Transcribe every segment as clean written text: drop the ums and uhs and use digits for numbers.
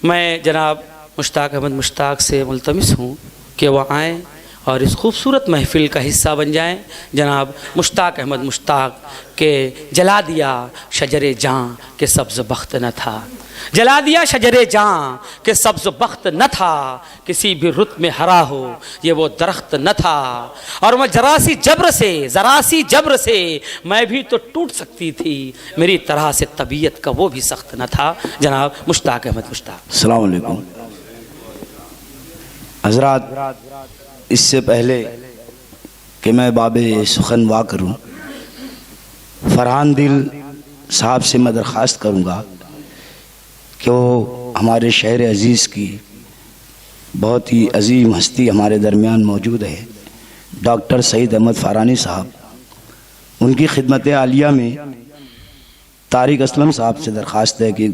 मैं जनाब मुश्ताक अहमद मुश्ताक से मुल्तमिस हूँ कि वह आएँ और इस खूबसूरत महफ़िल का हिस्सा बन जाएं। जनाब मुश्ताक अहमद मुश्ताक के जला दिया शजरे जाँ के सब्ज़ बख्त न था, जला दिया शजरे जाँ के सब्ज़ बख्त न था, किसी भी रुत में हरा हो ये वो दरख्त न था, और मैं ज़रा सी जब्र से मैं भी तो टूट सकती थी, मेरी तरह से तबीयत का वो भी सख्त न था। जनाब मुश्ताक अहमद मुश्ताक। अस्सलाम वालेकुम हज़रात, इससे पहले कि मैं बाबे सुखन वाह करूँ, फरहान दिल साहब से मैं दरख्वास्त करूँगा कि वो हमारे शहर अज़ीज़ की बहुत ही अजीम हस्ती हमारे दरमियान मौजूद है, डॉक्टर सईद अहमद फ़ारानी साहब, उनकी खिदमत आलिया में तारिक असलम साहब से दरख्वास्त है कि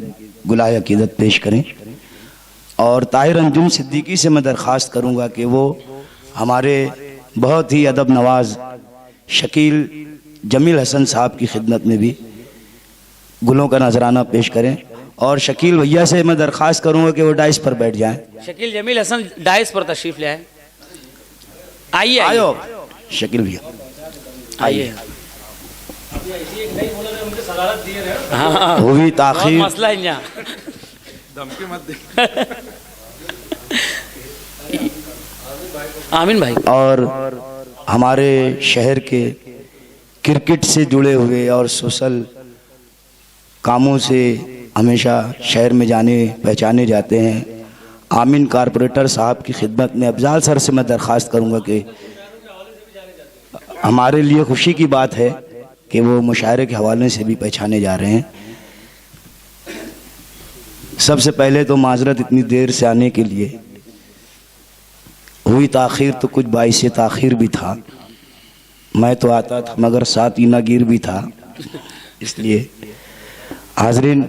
गुलाह अक़ीदत पेश करें। और ताहिर अंजुम सिद्दीकी से मैं दरख्वास्त करूँगा कि वो हमारे बहुत ही अदब नवाज शकील जमील हसन साहब की खिदमत में भी गुलों का नजराना पेश करें। और शकील भैया से मैं दरख्वास्त करूँगा कि वो डाइस पर बैठ जाएं। शकील जमील हसन डाइस पर तशरीफ़ ले आए। आइए आयो शकील भैया आइए। हाँ वो भी ताख़ीर मसला है यहाँ। आमीन भाई। और हमारे शहर के क्रिकेट से जुड़े हुए और सोशल कामों से हमेशा शहर में जाने पहचाने जाते हैं आमीन कारपोरेटर साहब की खिदमत में अफजाल सर से मैं दरख्वास्त करूंगा कि हमारे लिए खुशी की बात है कि वो मुशायरे के हवाले से भी पहचाने जा रहे हैं। सबसे पहले तो माजरत इतनी देर से आने के लिए, हुई ताख़ीर तो कुछ बाइस ताख़ीर भी था, मैं तो आता था मगर साथ ही नागीर भी था, इसलिए हाज़रीन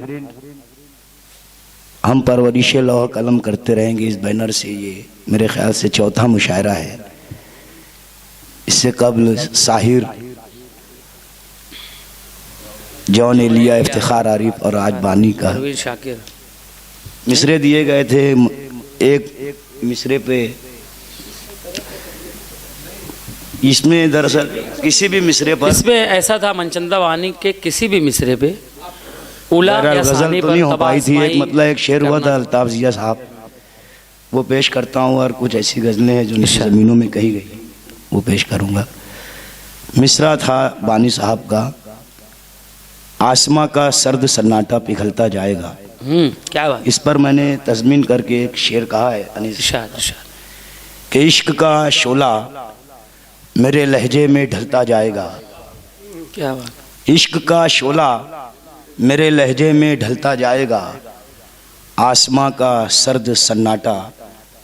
हम परवरिश लौह कलम करते रहेंगे इस बैनर से। ये मेरे ख्याल से चौथा मुशायरा है। इससे कबल साहिर जॉन एलिया इफ्तिखार आरिफ और आज बानी का शाकिर मिसरे दिए गए थे। एक मिसरे पे इसमें दरअसल किसी भी मिसरे पर इसमें ऐसा था मनचंदा वानी के किसी भी मिसरे पे उला या गजल सानी तो पर नहीं हो पाई थी। एक तबासमाई मतलब एक शेर हुआ था अल्ताफ जिया साहब, वो पेश करता हूँ। और कुछ ऐसी गज़लें हैं जो नीचे ज़मीनों में कही गई, वो पेश करूँगा। मिसरा था बानी साहब का, आसमां का सर्द सन्नाटा पिघलता जाएगा। क्या बात। इस पर मैंने तज़मीन करके एक शेर कहा है अनीस इरशाद कि इश्क का शोला मेरे लहजे में ढलता जाएगा। क्या बात। इश्क का शोला मेरे लहजे में ढलता जाएगा, आसमां का सर्द सन्नाटा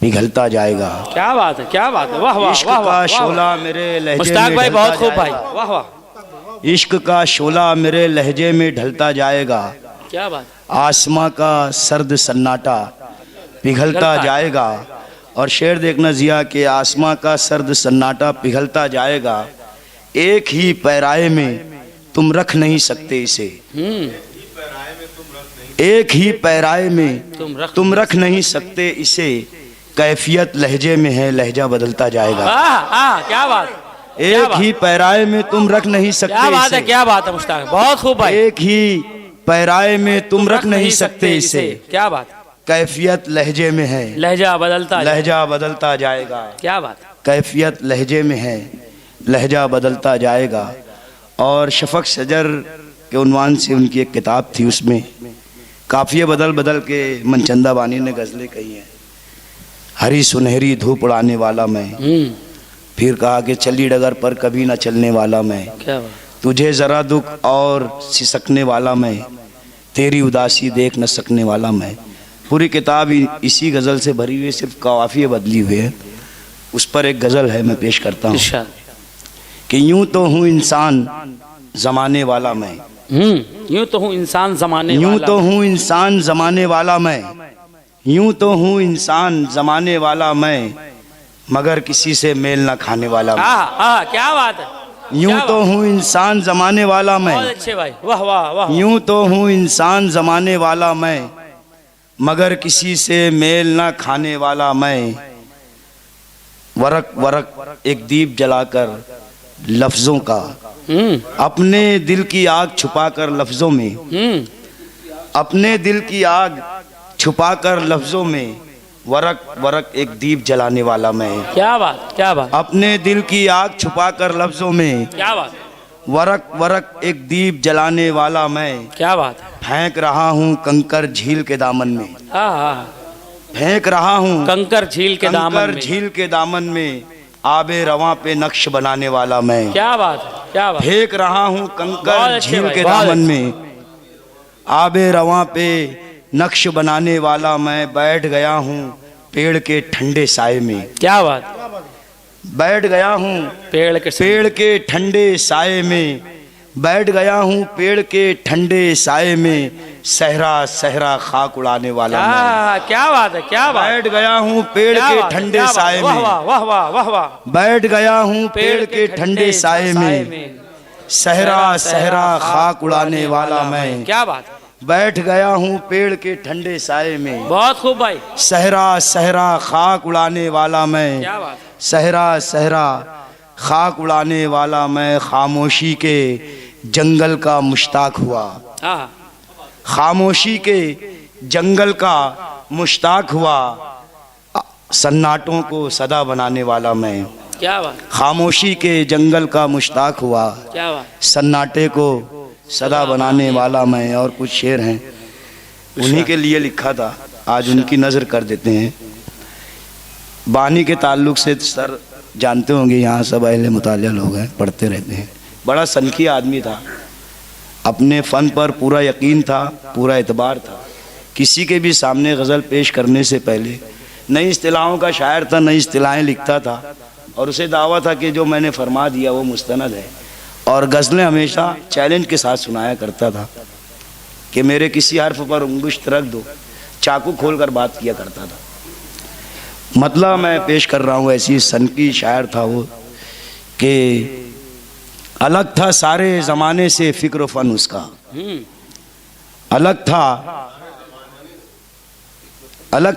पिघलता जाएगा। क्या बात है, क्या बात है। वाह वाह इश्क वाह का वाह। शोला मेरे लहजे मुश्ताक में भाई ढलता बहुत खूब भाई, जाएगा। वाह वाह। इश्क का शोला मेरे लहजे में ढलता जाएगा, क्या बात। आसमां का सर्द सन्नाटा पिघलता जाएगा। और शेर देखना जिया कि आसमां का सर्द सन्नाटा पिघलता जाएगा, एक ही पैराए में तुम रख नहीं सकते इसे। एक ही पैराए में तुम रख नहीं सकते इसे, कैफियत लहजे में है लहजा बदलता जाएगा। क्या बात। एक ही पैराए में तुम रख नहीं सकते क्या बात है, इसे। क्या बात है मुश्ताक, बहुत खूब भाई। एक ही पैराए में तुम रख नहीं सकते इसे, क्या बात। कैफियत लहजे में है लहजा बदलता जाएगा। क्या बात। कैफियत लहजे में है लहजा बदलता जाएगा। और शफक शजर के उन्वान से उनकी एक किताब थी, उसमें काफ़िए बदल बदल के मनचंदा बानी ने गज़लें कही हैं। हरी सुनहरी धूप उड़ाने वाला मैं, फिर कहा कि चली डगर पर कभी ना चलने वाला मैं, क्या बात। तुझे ज़रा दुख और सिसकने वाला मैं, तेरी उदासी देख न सकने वाला मैं। पूरी किताब इसी गज़ल से भरी हुई, सिर्फ काफ़िए बदली हुई है। उस पर एक गज़ल है, मैं पेश करता हूँ कि यूं तो हूँ इंसान ज़माने वाला मैं, यूं तो हूँ इंसान ज़माने वाला, यूं तो हूँ इंसान ज़माने वाला मैं, यूं तो हूँ इंसान ज़माने वाला मैं, मगर किसी से मेल ना खाने वाला मैं। क्या बात है। यूं तो हूँ इंसान ज़माने वाला मैं, बहुत अच्छे भाई, वाह वाह वाह। यूं तो हूँ इंसान ज़माने वाला मैं, मगर किसी से मेल ना खाने वाला मैं, वरक वरक एक दीप जलाकर लफ्जों का, अपने दिल की आग छुपाकर लफ्जों में, अपने दिल की आग छुपाकर लफ्जों में, वरक वरक एक दीप जलाने वाला मैं। क्या बात, क्या बात, अपने दिल की आग छुपाकर लफ्जों में, क्या बात, वरक वरक एक दीप जलाने वाला मैं। क्या बात है। फेंक रहा हूँ कंकर झील के दामन में, फेंक रहा हूँ कंकर झील के दामन कंकर में। झील के दामन में, आबे रवां पे नक्श बनाने वाला मैं। क्या बात है, क्या बात। फेंक रहा हूँ बहुत कंकर अच्छे झील भाई, के बहुत दामन अच्छे। में, आबे रवां पे नक्श बनाने वाला मैं। बैठ गया हूँ पेड़ के ठंडे साए में, क्या बात, बैठ गया हूँ पेड़ के ठंडे साए में, बैठ गया हूँ पेड़ के ठंडे साए में। सहरा सहरा खाक उड़ाने वाला मैं। क्या बात है, क्या बात। बैठ गया हूँ पेड़ के ठंडे साए वाह में, वाह वाह वाह वाह वाह। बैठ गया हूँ पेड़ के ठंडे साए में। सहरा सहरा खाक उड़ाने वाला मैं। क्या बात। बैठ गया हूँ पेड़ के ठंडे साए में। बहुत खूब भाई। सहरा सहरा खाक उड़ाने वाला मैं। क्या बात। सहरा सहरा खाक उड़ाने वाला मैं। खामोशी के जंगल का मुश्ताक हुआ, खामोशी के जंगल का मुश्ताक हुआ। सन्नाटों को सदा बनाने वाला मैं। क्या बात। खामोशी के जंगल का मुश्ताक हुआ, क्या बात। सन्नाटे को सदा बनाने वाला मैं। और कुछ शेर हैं उन्हीं के लिए लिखा था, आज उनकी नज़र कर देते हैं। बानी के ताल्लुक से सर जानते होंगे, यहाँ सब अहले मुतालिया लोग हैं, पढ़ते रहते हैं। बड़ा सनकी आदमी था, अपने फ़न पर पूरा यकीन था, पूरा एतबार था। किसी के भी सामने गज़ल पेश करने से पहले नई इस्तिलाहों का शायर था, नई इस्तिलाहें लिखता था और उसे दावा था कि जो मैंने फरमा दिया वो मुस्तनद है। और गज़लें हमेशा चैलेंज के साथ सुनाया करता था कि मेरे किसी हर्फ पर उंगुश्त रख दो, चाकू खोल कर बात किया करता था। मतलब मैं पेश कर रहा हूँ, ऐसी सनकी शायर था वो कि अलग था सारे ज़माने से फ़िक्र फ़न उसका, अलग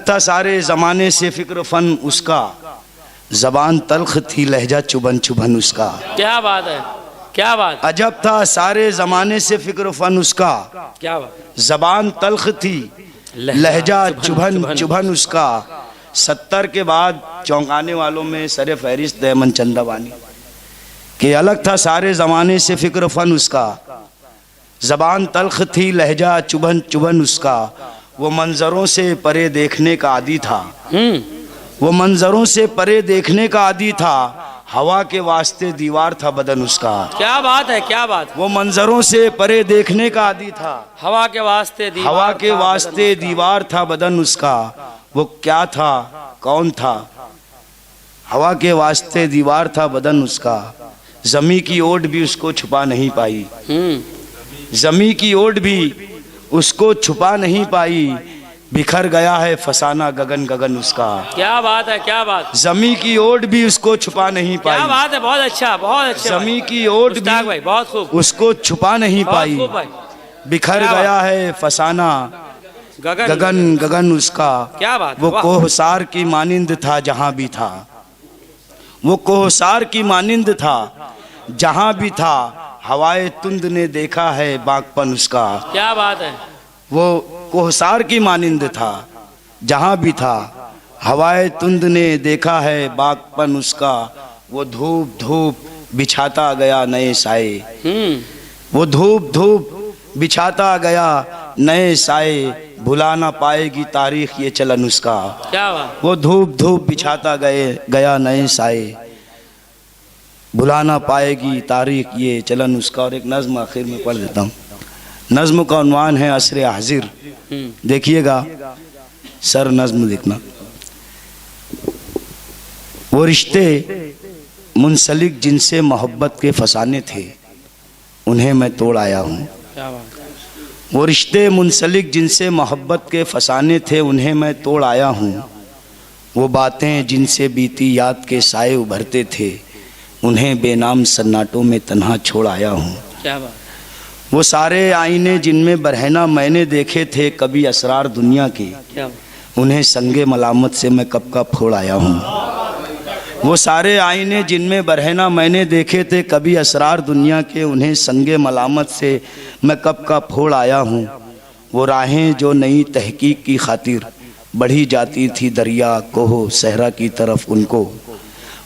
था सारे ज़माने से फ़िक्र फ़न उसका। ज़बान तल्ख थी लहजा चुभन चुभन उसका। क्या बात है, क्या बात। अजब था सारे ज़माने से फ़िक्र फ़न उसका। क्या बात। ज़बान तल्ख थी लहजा चुभन चुभन उसका। 70 के बाद चौंकाने वालों में सरे फहरिस्त है मनचंदा बानी कि अलग था सारे ज़माने से फ़िक्र फ़न उसका। ज़बान तल्ख थी लहजा चुभन चुभन उसका। वो मंज़रों से परे देखने का आदी था, वो मंज़रों से परे देखने का आदी था। हवा के वास्ते दीवार था बदन उसका। क्या बात है, क्या बात। वो मंज़रों से परे देखने का आदी था, हवा के वास्ते दीवार, हवा के वास्ते दीवार था बदन उसका। वो क्या था, कौन था? हवा के वास्ते दीवार था बदन उसका। ज़मी की ओट भी उसको छुपा नहीं पाई, ज़मी की ओट भी उसको छुपा नहीं पाई। बिखर गया है फसाना गगन गगन उसका। क्या बात है, क्या बात। ज़मी की ओट भी उसको छुपा नहीं पाई। क्या बात है, बहुत अच्छा, बहुत अच्छा। ज़मी की ओट भी भाई बहुत खूब, उसको छुपा नहीं पाई। बिखर गया है फसाना गगन गगन उसका। क्या बात। वो कोहसार की मानिंद था जहाँ भी था, वो कोहसार की मानिंद था जहाँ भी था। हवाए तुंद ने देखा है बागपन उसका। क्या बात है। वो कोहसार की मानिंद था जहाँ भी था। हवाए तुंद ने देखा है बागपन उसका। वो धूप धूप बिछाता गया नए साए, वो धूप धूप बिछाता गया नए साए। भुला ना पाएगी तारीख ये चलन उसका। क्या बात। वो धूप धूप बिछाता गया नए साए। भुला ना पाएगी तारीख ये चलन उसका। और एक नज़्म आखिर में पढ़ देता हूँ। नज़्म का उन्वान है असर हाजिर। देखिएगा सर, नज़्म देखना। वो रिश्ते मुंसलिक जिनसे मोहब्बत के फसाने थे, उन्हें मैं तोड़ आया हूँ। वो रिश्ते मुंसलिक जिनसे मोहब्बत के फसाने थे, उन्हें मैं तोड़ आया हूँ। वो बातें जिनसे बीती याद के साए उभरते थे, उन्हें बेनाम सन्नाटों में तन्हा छोड़ आया हूँ। क्या बात। वो सारे आईने जिनमें बरहना मैंने देखे थे कभी असरार दुनिया के, क्या उन्हें संगे मलामत से मैं कब का फोड़ आया हूँ। वो सारे आईने जिनमें बरहना मैंने देखे थे कभी असरार दुनिया के, उन्हें संगे मलामत से मैं कब का फोड़ आया हूँ। वो राहें जो नई तहकीक की खातिर बढ़ी जाती थी दरिया कोहो सहरा की तरफ उनको,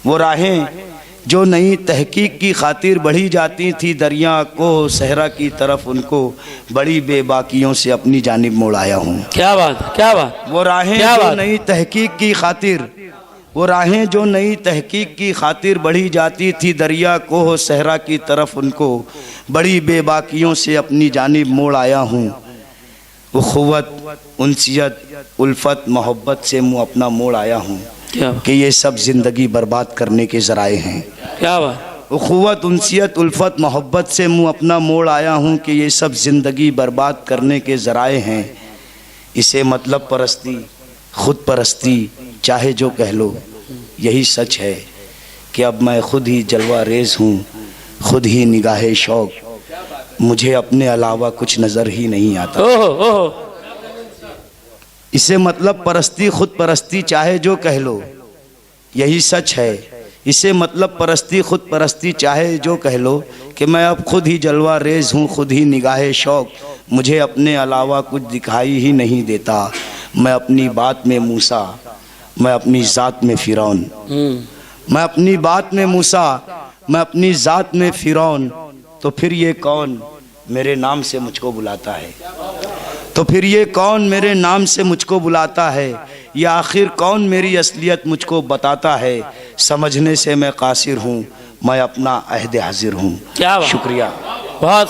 वो राहें जो नई तहकीक की खातिर बढ़ी जाती थी दरिया कोहो सहरा की तरफ उनको, बड़ी बेबाकियों से अपनी जानिब मोड़ आया हूँ। क्या बात, क्या बात। वो राहें क्या जो बात? नई तहकीक की खातिर, वो राहें जो नई तहकीक की खातिर बढ़ी जाती थी दरिया कोहो सहरा की तरफ उनको, बड़ी बेबाकियों से अपनी जानिब मोड़ आया हूँ। वो ख़ुव्वत उनसियत उल्फत मोहब्बत से मुँह अपना मोड़ आया हूँ क्या कि ये सब ज़िंदगी बर्बाद करने के ज़राए हैं। क्या बात। वो ख़ुव्वत उनसियत उल्फत मोहब्बत से मुँह अपना मोड़ आया हूँ कि ये सब ज़िंदगी बर्बाद करने के ज़राए हैं। इसे मतलब परस्ती खुद परस्ती चाहे जो कह लो, यही सच है कि अब मैं खुद ही जलवा रेज़ हूँ, खुद ही निगाहे शौक़, मुझे अपने अलावा कुछ नज़र ही नहीं आता। ओहो ओहो। इसे मतलब परस्ती खुद परस्ती चाहे जो कह लो, यही सच है। इसे मतलब परस्ती खुद परस्ती चाहे जो कह लो कि मैं अब खुद ही जलवा रेज़ हूँ, खुद ही निगाहे शौक़, मुझे अपने अलावा कुछ दिखाई ही नहीं देता। मैं अपनी बात में मूसा, मैं अपनी ज़ात में फ़िरौन, मैं अपनी बात में मूसा, मैं अपनी ज़ात में फ़िरौन। तो फिर ये कौन मेरे नाम से मुझको बुलाता है, तो फिर ये कौन मेरे नाम से मुझको बुलाता है, या आखिर कौन मेरी असलियत मुझको बताता है। समझने से मैं कासिर हूँ, मैं अपना अहद हाजिर हूँ। क्या बात। शुक्रिया। बहुत